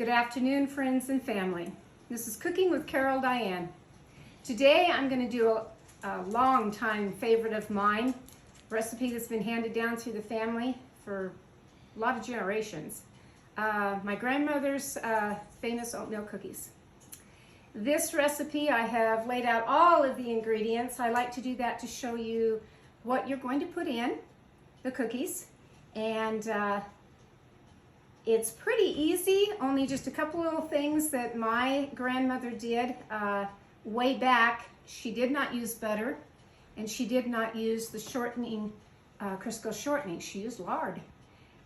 Good afternoon, friends and family. This is Cooking with Carol Diane. Today I'm going to do a long-time favorite of mine, a recipe that's been handed down through the family for a lot of generations. My grandmother's famous oatmeal cookies. This recipe, I have laid out all of the ingredients. I like to do that to show you what you're going to put in the cookies, and it's pretty easy, only just a couple little things that my grandmother did way back. She did not use butter, and she did not use the shortening, Crisco shortening. She used lard.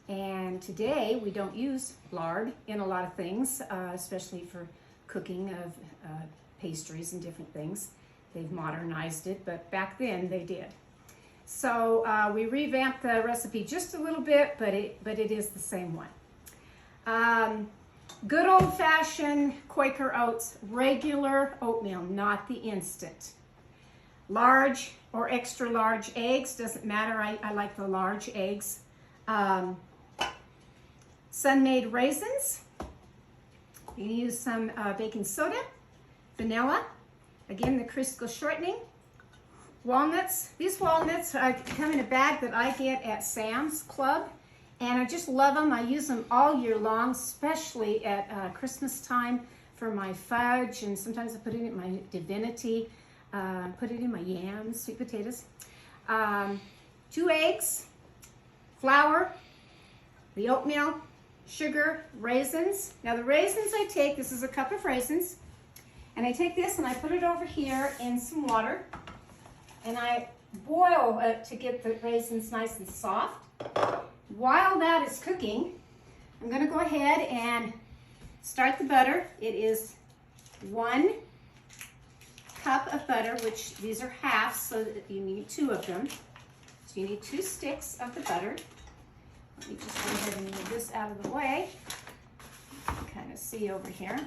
And today we don't use lard in a lot of things, especially for cooking of pastries and different things. They've modernized it, but back then they did. So we revamped the recipe just a little bit, but it is the same one. Good old-fashioned Quaker Oats, regular oatmeal, not the instant. Large or extra large eggs, doesn't matter, I like the large eggs. Sun-made raisins. You can use some baking soda, vanilla, again the Crisco shortening. Walnuts. These walnuts come in a bag that I get at Sam's Club, and I just love them. I use them all year long, especially at Christmas time for my fudge, and sometimes I put it in my divinity, put it in my yams, sweet potatoes. 2 eggs, flour, the oatmeal, sugar, raisins. Now the raisins I take, this is a cup of raisins, and I take this and I put it over here in some water, and I boil it to get the raisins nice and soft. While that is cooking, I'm going to go ahead and start the butter. It is 1 cup of butter, which these are halves, so that you need 2 of them. So you need 2 sticks of the butter. Let me just go ahead and move this out of the way. You can kind of see over here.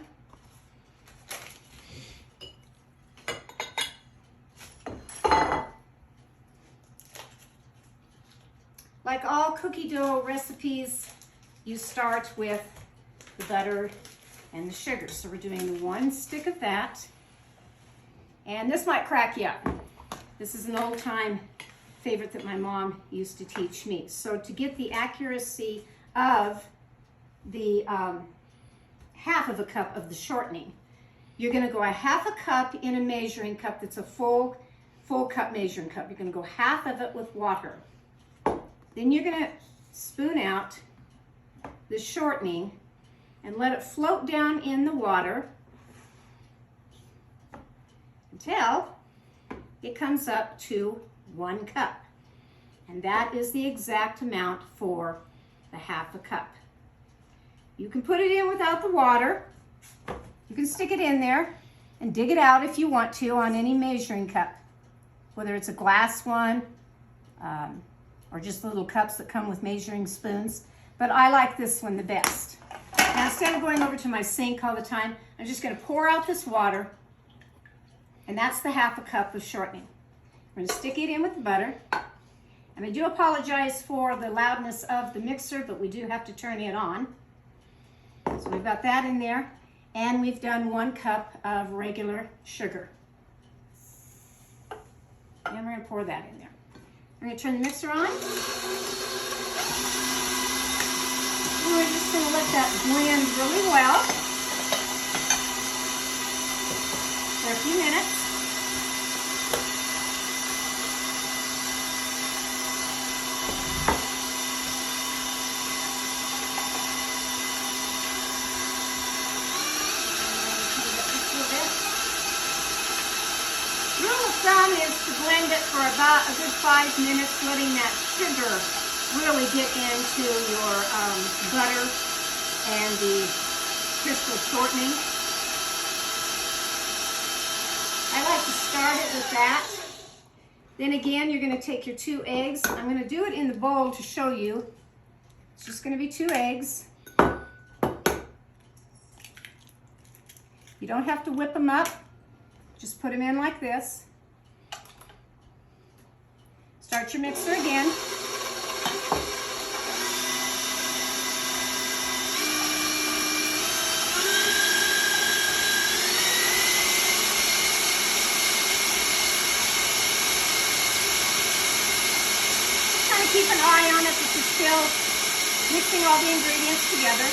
Like all cookie dough recipes, you start with the butter and the sugar. So we're doing 1 stick of that. And this might crack you up. This is an old-time favorite that my mom used to teach me. So to get the accuracy of the half of a cup of the shortening, you're going to go a half a cup in a measuring cup that's a full cup measuring cup. You're going to go half of it with water. Then you're going to spoon out the shortening and let it float down in the water until it comes up to 1 cup. And that is the exact amount for the half a cup. You can put it in without the water. You can stick it in there and dig it out if you want to on any measuring cup, whether it's a glass one, or just the little cups that come with measuring spoons. But I like this one the best. Now, instead of going over to my sink all the time, I'm just going to pour out this water, and that's the half a cup of shortening. I'm going to stick it in with the butter. And I do apologize for the loudness of the mixer, but we do have to turn it on. So we've got that in there, and we've done 1 cup of regular sugar. And we're going to pour that in there. We're going to turn the mixer on. And we're just going to let that blend really well for a few minutes. Rule of thumb is to blend it for about a good 5 minutes, letting that sugar really get into your butter and the Crisco shortening. I like to start it with that. Then again, you're going to take your 2 eggs. I'm going to do it in the bowl to show you. It's just going to be 2 eggs. You don't have to whip them up. Just put them in like this. Start your mixer again. minutes. This is still mixing all the ingredients together.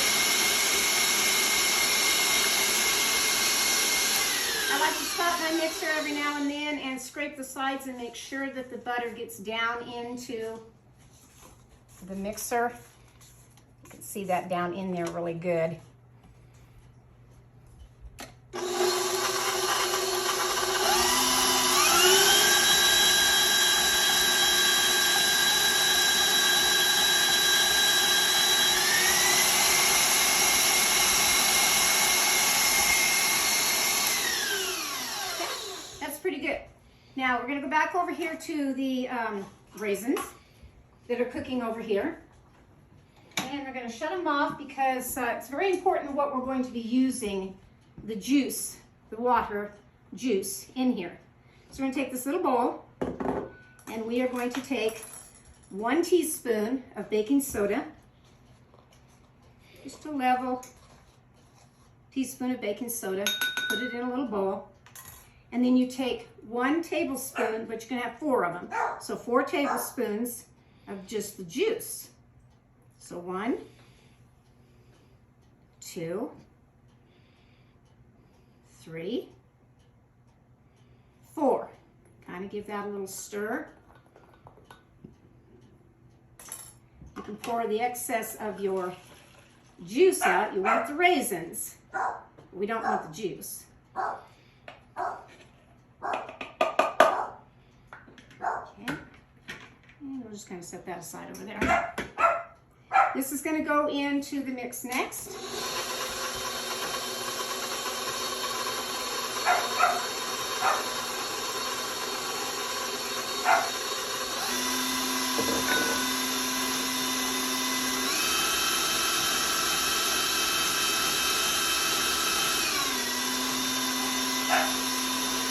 I like to stop my mixer every now and then and scrape the sides and make sure that the butter gets down into the mixer. You can see that down in there really good. Pretty good. Now we're going to go back over here to the raisins that are cooking over here, and we're going to shut them off because it's very important what we're going to be using the juice, the water juice in here. So we're going to take this little bowl and we are going to take 1 teaspoon of baking soda, just a level teaspoon of baking soda, put it in a little bowl. And then you take 1 tablespoon, but you're going to have 4 of them. So 4 tablespoons of just the juice. So 1, 2, 3, 4. Kind of give that a little stir. You can pour the excess of your juice out. You want the raisins. We don't want the juice. We'll just kind of set that aside over there. This is going to go into the mix next.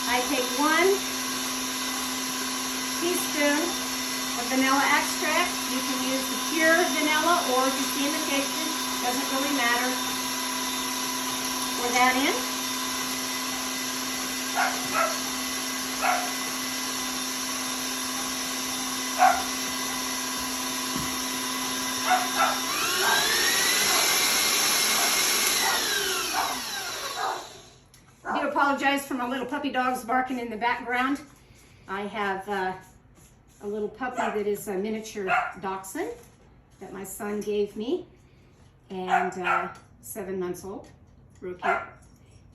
I take 1 teaspoon of vanilla extract. You can use the pure vanilla or just the imitation. Doesn't really matter. Pour that in. I do apologize for my little puppy dogs barking in the background. I have a little puppy that is a miniature dachshund that my son gave me, and 7 months old, real cute.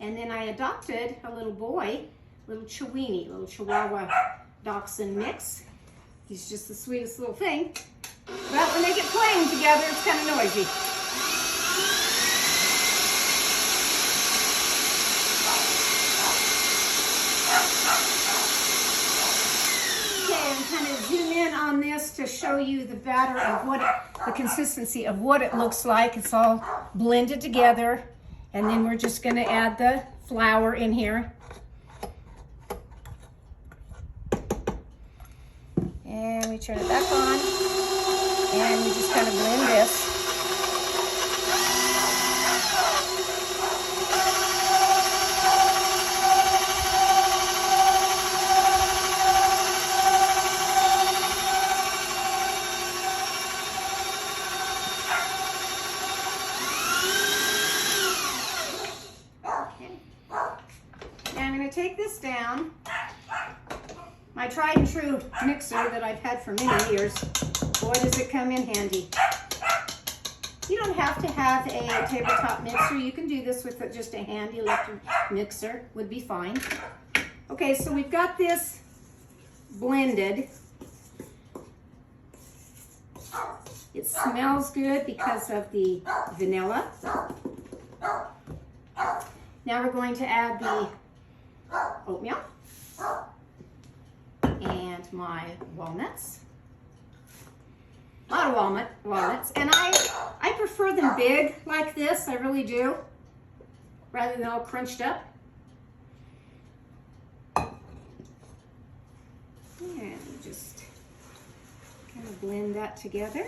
And then I adopted a little boy, little Chihuahua dachshund mix. He's just the sweetest little thing. But when they get playing together, it's kind of noisy. Kind of zoom in on this to show you the batter of the consistency of what it looks like. It's all blended together, and then we're just going to add the flour in here. And we turn it back on, and we just kind of blend this. Take this down, my tried and true mixer that I've had for many years. Boy, does it come in handy. You don't have to have a tabletop mixer. You can do this with just a handy electric mixer, would be fine. Okay, so we've got this blended. It smells good because of the vanilla. Now we're going to add the oatmeal and my walnuts. A lot of walnuts, and I prefer them big like this. I really do, rather than all crunched up. And just kind of blend that together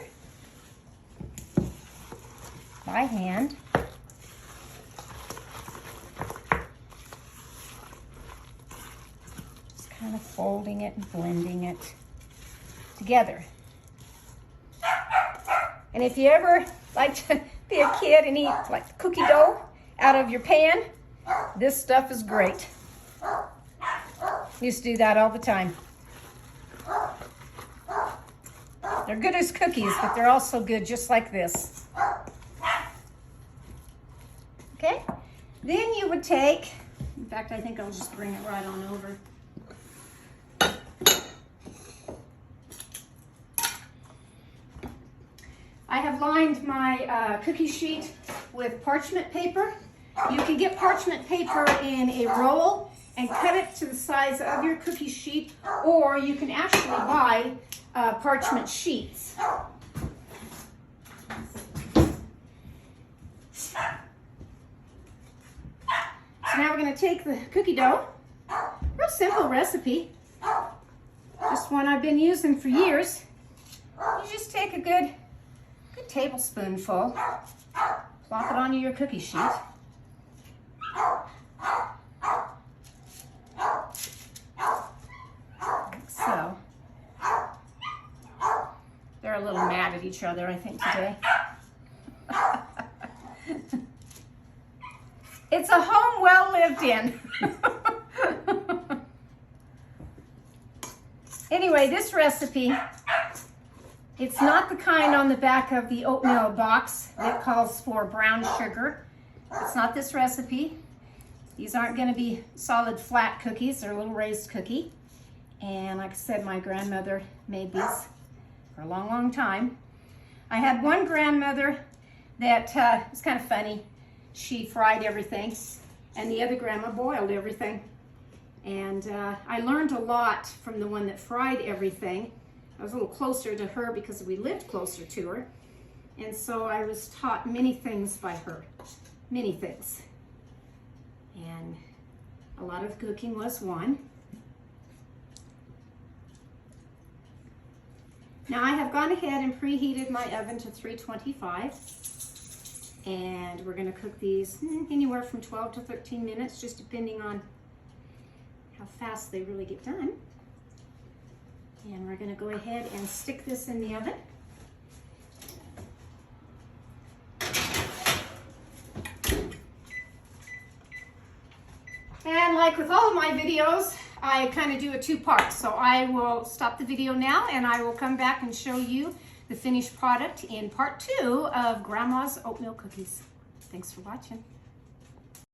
by hand. Kind of folding it and blending it together. And if you ever like to be a kid and eat like cookie dough out of your pan, this stuff is great. Used to do that all the time. They're good as cookies, but they're also good just like this. Okay, then you would take, in fact, I think I'll just bring it right on over. I have lined my cookie sheet with parchment paper. You can get parchment paper in a roll and cut it to the size of your cookie sheet, or you can actually buy parchment sheets. So now we're going to take the cookie dough. Real simple recipe. Just one I've been using for years. You just take a good tablespoonful, plop it onto your cookie sheet. Like so. They're a little mad at each other, I think, today. It's a home well lived in. Anyway, this recipe, it's not the kind on the back of the oatmeal box that calls for brown sugar. It's not this recipe. These aren't going to be solid flat cookies. They're a little raised cookie. And like I said, my grandmother made these for a long, long time. I had one grandmother that was kind of funny. She fried everything, and the other grandma boiled everything. And I learned a lot from the one that fried everything. I was a little closer to her because we lived closer to her. And so I was taught many things by her, many things. And a lot of cooking was one. Now I have gone ahead and preheated my oven to 325. And we're going to cook these anywhere from 12 to 13 minutes, just depending on how fast they really get done. And we're going to go ahead and stick this in the oven. And like with all of my videos, I kind of do a two-part. So I will stop the video now and I will come back and show you the finished product in part 2 of Grandma's oatmeal cookies. Thanks for watching.